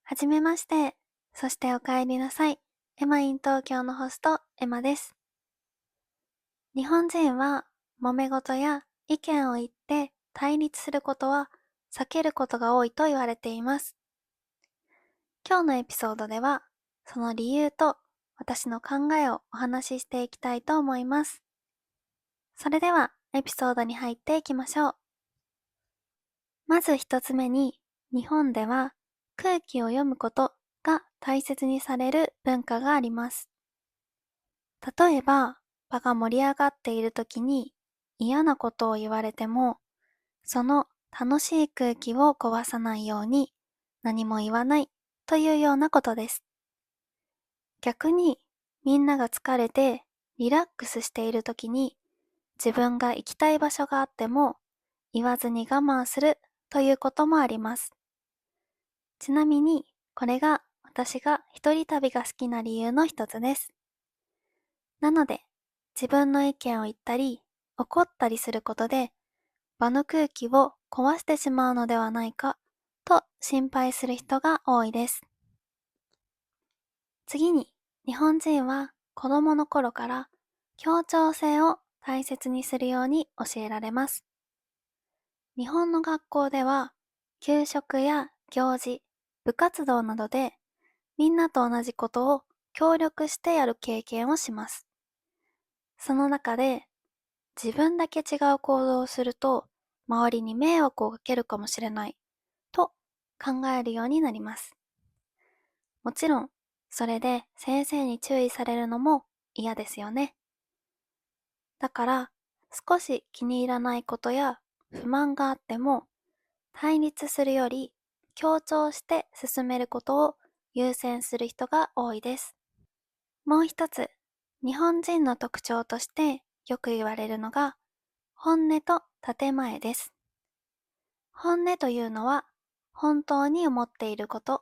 はじめまして。そしてお帰りなさい。エマイン東京のホスト、エマです。日本人は揉め事や意見を言って対立することは避けることが多いと言われています。今日のエピソードでは、その理由と私の考えをお話ししていきたいと思います。それではエピソードに入っていきましょう。まず一つ目に、日本では空気を読むことが大切にされる文化があります。例えば、場が盛り上がっている時に嫌なことを言われても、その楽しい空気を壊さないように何も言わないというようなことです。逆に、みんなが疲れてリラックスしている時に自分が行きたい場所があっても言わずに我慢するということもあります。ちなみに、これが私が一人旅が好きな理由の一つです。なので、自分の意見を言ったり、怒ったりすることで、場の空気を壊してしまうのではないか、と心配する人が多いです。次に、日本人は子供の頃から協調性を大切にするように教えられます。日本の学校では、給食や行事、部活動などで、みんなと同じことを協力してやる経験をします。その中で、自分だけ違う行動をすると、周りに迷惑をかけるかもしれない、と考えるようになります。もちろん、それで先生に注意されるのも嫌ですよね。だから、少し気に入らないことや不満があっても、対立するより協調して進めることを優先する人が多いです。もう一つ、日本人の特徴としてよく言われるのが、本音と建前です。本音というのは本当に思っていること。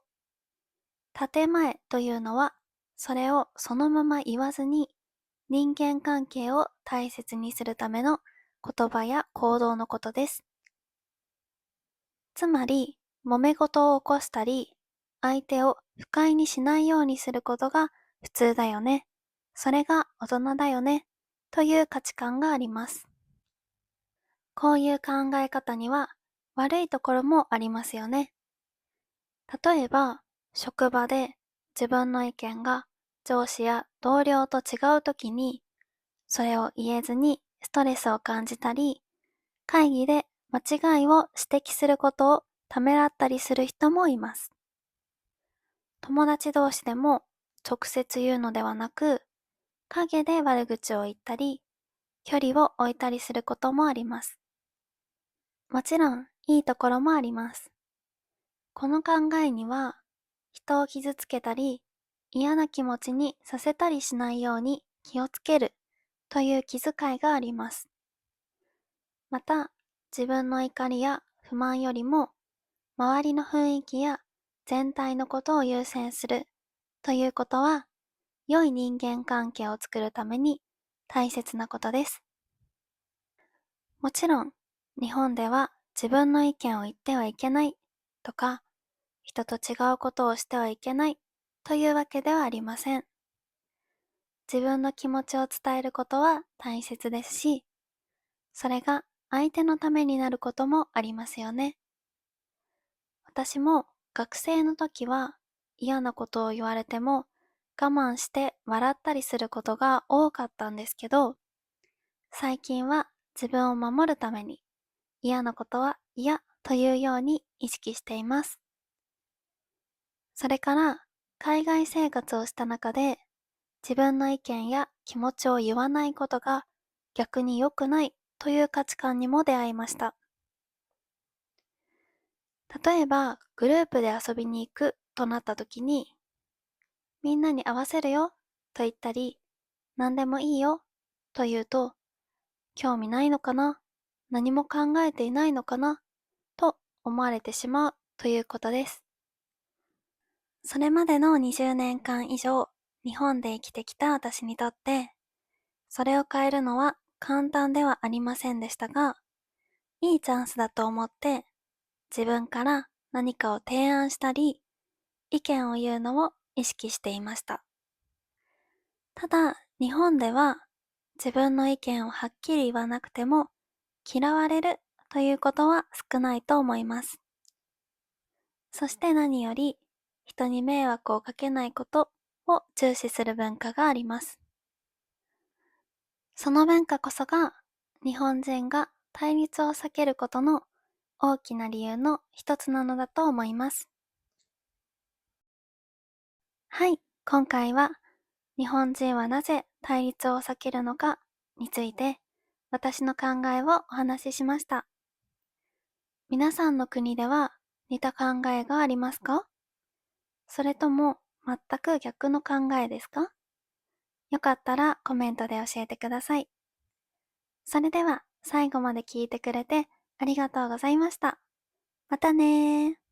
建前というのはそれをそのまま言わずに人間関係を大切にするための言葉や行動のことです。つまり、揉め事を起こしたり、相手を不快にしないようにすることが普通だよね。それが大人だよね。という価値観があります。こういう考え方には悪いところもありますよね。例えば、職場で自分の意見が上司や同僚と違うときに、それを言えずにストレスを感じたり、会議で間違いを指摘することをためらったりする人もいます。友達同士でも直接言うのではなく、陰で悪口を言ったり、距離を置いたりすることもあります。もちろん、いいところもあります。この考えには、人を傷つけたり、嫌な気持ちにさせたりしないように気をつけるという気遣いがあります。また、自分の怒りや不満よりも、周りの雰囲気や全体のことを優先するということは、良い人間関係を作るために大切なことです。もちろん、日本では自分の意見を言ってはいけないとか、人と違うことをしてはいけないというわけではありません。自分の気持ちを伝えることは大切ですし、それが相手のためになることもありますよね。私も学生の時は嫌なことを言われても我慢して笑ったりすることが多かったんですけど、最近は自分を守るために嫌なことは嫌というように意識しています。それから海外生活をした中で自分の意見や気持ちを言わないことが逆に良くないという価値観にも出会いました。例えばグループで遊びに行くとなった時に、みんなに合わせるよと言ったり、何でもいいよと言うと、興味ないのかな、何も考えていないのかなと思われてしまうということです。それまでの20年間以上、日本で生きてきた私にとって、それを変えるのは簡単ではありませんでしたが、いいチャンスだと思って自分から何かを提案したり、意見を言うのを意識していました。ただ、日本では自分の意見をはっきり言わなくても嫌われるということは少ないと思います。そして何より人に迷惑をかけないことを重視する文化があります。その文化こそが日本人が対立を避けることの大きな理由の一つなのだと思います。はい、今回は日本人はなぜ対立を避けるのかについて私の考えをお話ししました。皆さんの国では似た考えがありますか？それとも全く逆の考えですか？よかったらコメントで教えてください。それでは最後まで聞いてくれてありがとうございました。またねー。